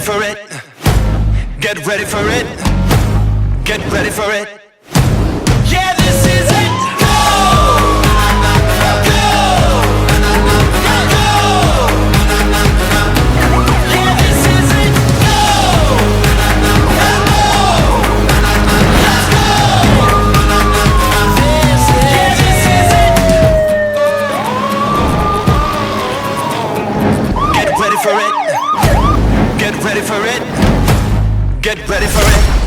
for it. Get ready for it. Get ready for it. Yeah, this is it. Go! Go! Go! Yeah, this is it. Go! Let's go! This is it. Get ready for it. Get ready for it. Get ready for it.